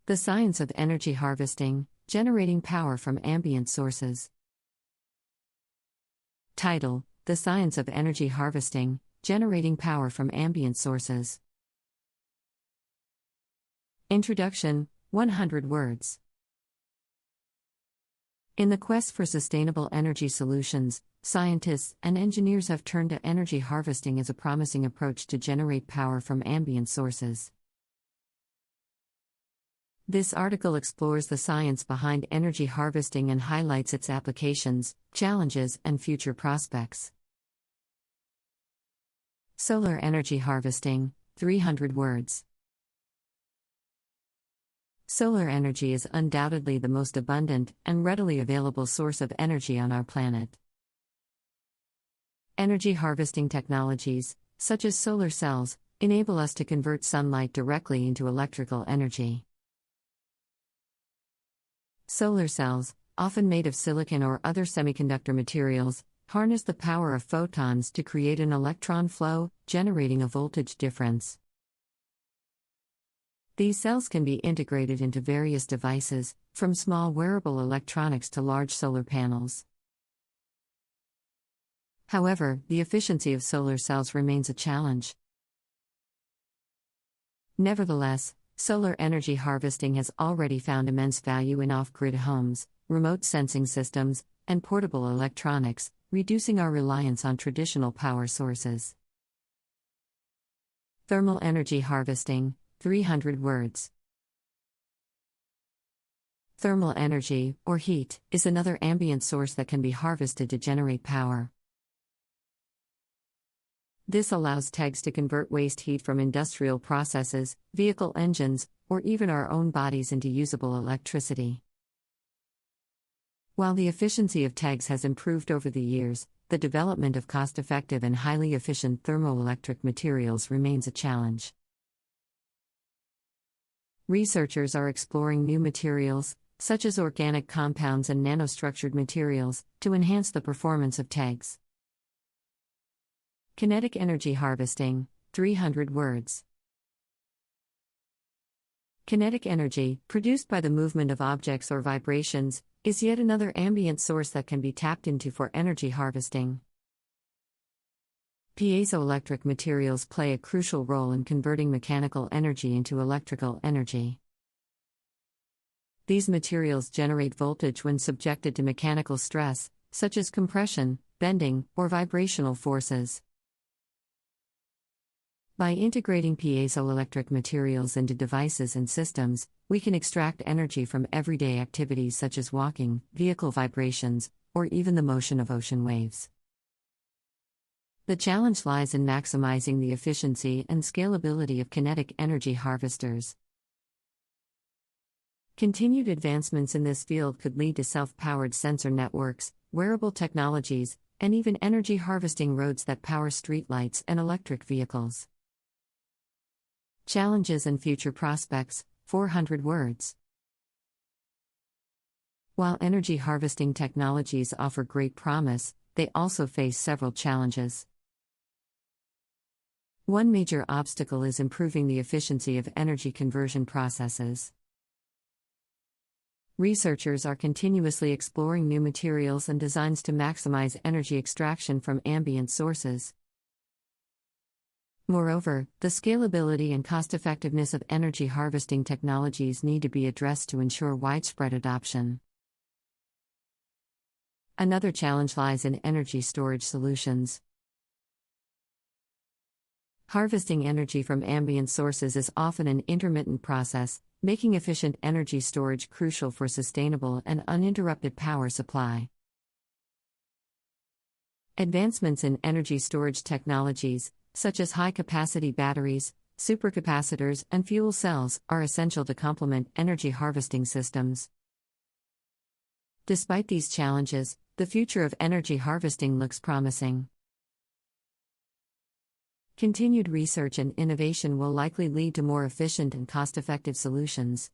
The science of energy harvesting, generating power from ambient sources. Title: The science of energy harvesting, generating power from ambient sources. Introduction, 100 words. In the quest for sustainable energy solutions, scientists and engineers have turned to energy harvesting as a promising approach to generate power from ambient sources. This article explores the science behind energy harvesting and highlights its applications, challenges, and future prospects. Solar energy harvesting, 300 words. Solar energy is undoubtedly the most abundant and readily available source of energy on our planet. Energy harvesting technologies, such as solar cells, enable us to convert sunlight directly into electrical energy. Solar cells, often made of silicon or other semiconductor materials, harness the power of photons to create an electron flow, generating a voltage difference. These cells can be integrated into various devices, from small wearable electronics to large solar panels. However, the efficiency of solar cells remains a challenge. Nevertheless, solar energy harvesting has already found immense value in off-grid homes, remote sensing systems, and portable electronics, reducing our reliance on traditional power sources. Thermal energy harvesting, 300 words. Thermal energy, or heat, is another ambient source that can be harvested to generate power. This allows TEGs to convert waste heat from industrial processes, vehicle engines, or even our own bodies into usable electricity. While the efficiency of TEGs has improved over the years, the development of cost-effective and highly efficient thermoelectric materials remains a challenge. Researchers are exploring new materials, such as organic compounds and nanostructured materials, to enhance the performance of TEGs. Kinetic energy harvesting, 300 words. Kinetic energy, produced by the movement of objects or vibrations, is yet another ambient source that can be tapped into for energy harvesting. Piezoelectric materials play a crucial role in converting mechanical energy into electrical energy. These materials generate voltage when subjected to mechanical stress, such as compression, bending, or vibrational forces. By integrating piezoelectric materials into devices and systems, we can extract energy from everyday activities such as walking, vehicle vibrations, or even the motion of ocean waves. The challenge lies in maximizing the efficiency and scalability of kinetic energy harvesters. Continued advancements in this field could lead to self-powered sensor networks, wearable technologies, and even energy harvesting roads that power streetlights and electric vehicles. Challenges and future prospects, 400 words. While energy harvesting technologies offer great promise, they also face several challenges. One major obstacle is improving the efficiency of energy conversion processes. Researchers are continuously exploring new materials and designs to maximize energy extraction from ambient sources. Moreover, the scalability and cost-effectiveness of energy harvesting technologies need to be addressed to ensure widespread adoption. Another challenge lies in energy storage solutions. Harvesting energy from ambient sources is often an intermittent process, making efficient energy storage crucial for sustainable and uninterrupted power supply. Advancements in energy storage technologies, such as high-capacity batteries, supercapacitors, and fuel cells, are essential to complement energy harvesting systems. Despite these challenges, the future of energy harvesting looks promising. Continued research and innovation will likely lead to more efficient and cost-effective solutions.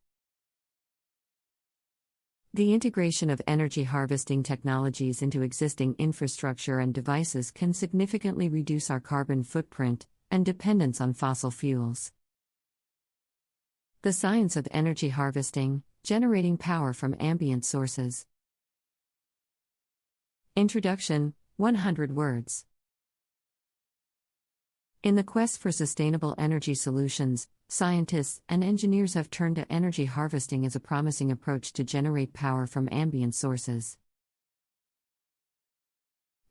The integration of energy harvesting technologies into existing infrastructure and devices can significantly reduce our carbon footprint and dependence on fossil fuels. The science of energy harvesting, generating power from ambient sources. Introduction, 100 words. In the quest for sustainable energy solutions, scientists and engineers have turned to energy harvesting as a promising approach to generate power from ambient sources.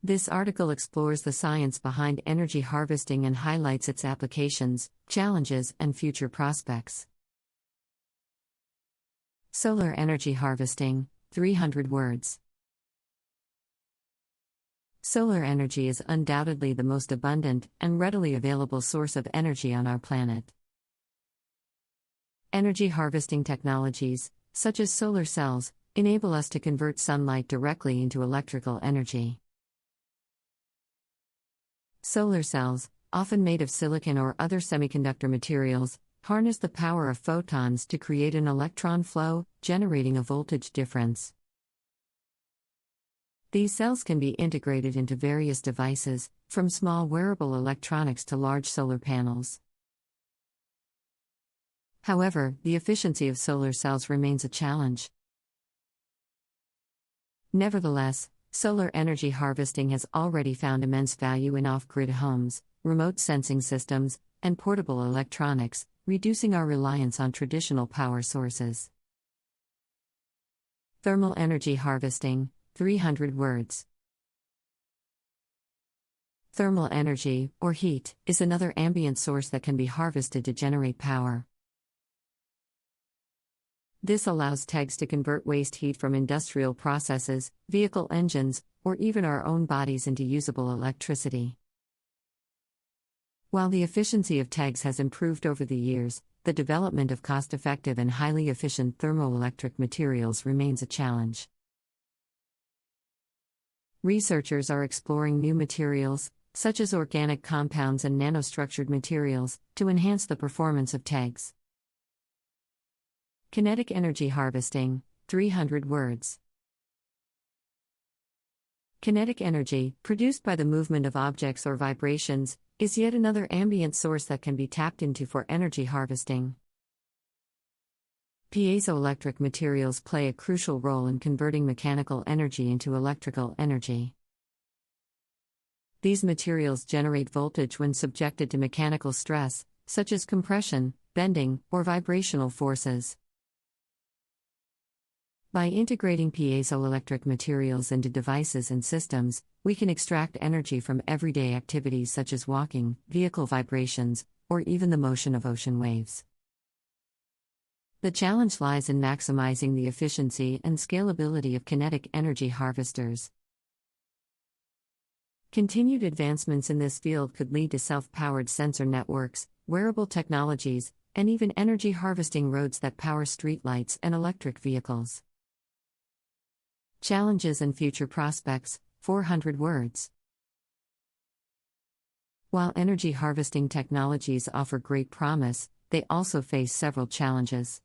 This article explores the science behind energy harvesting and highlights its applications, challenges, and future prospects. Solar energy harvesting, 300 words. Solar energy is undoubtedly the most abundant and readily available source of energy on our planet. Energy harvesting technologies, such as solar cells, enable us to convert sunlight directly into electrical energy. Solar cells, often made of silicon or other semiconductor materials, harness the power of photons to create an electron flow, generating a voltage difference. These cells can be integrated into various devices, from small wearable electronics to large solar panels. However, the efficiency of solar cells remains a challenge. Nevertheless, solar energy harvesting has already found immense value in off-grid homes, remote sensing systems, and portable electronics, reducing our reliance on traditional power sources. Thermal energy harvesting, 300 words. Thermal energy, or heat, is another ambient source that can be harvested to generate power. This allows TEGs to convert waste heat from industrial processes, vehicle engines, or even our own bodies into usable electricity. While the efficiency of TEGs has improved over the years, the development of cost-effective and highly efficient thermoelectric materials remains a challenge. Researchers are exploring new materials, such as organic compounds and nanostructured materials, to enhance the performance of TEGs. Kinetic energy harvesting, 300 words. Kinetic energy, produced by the movement of objects or vibrations, is yet another ambient source that can be tapped into for energy harvesting. Piezoelectric materials play a crucial role in converting mechanical energy into electrical energy. These materials generate voltage when subjected to mechanical stress, such as compression, bending, or vibrational forces. By integrating piezoelectric materials into devices and systems, we can extract energy from everyday activities such as walking, vehicle vibrations, or even the motion of ocean waves. The challenge lies in maximizing the efficiency and scalability of kinetic energy harvesters. Continued advancements in this field could lead to self-powered sensor networks, wearable technologies, and even energy harvesting roads that power streetlights and electric vehicles. Challenges and future prospects, 400 words. While energy harvesting technologies offer great promise, they also face several challenges.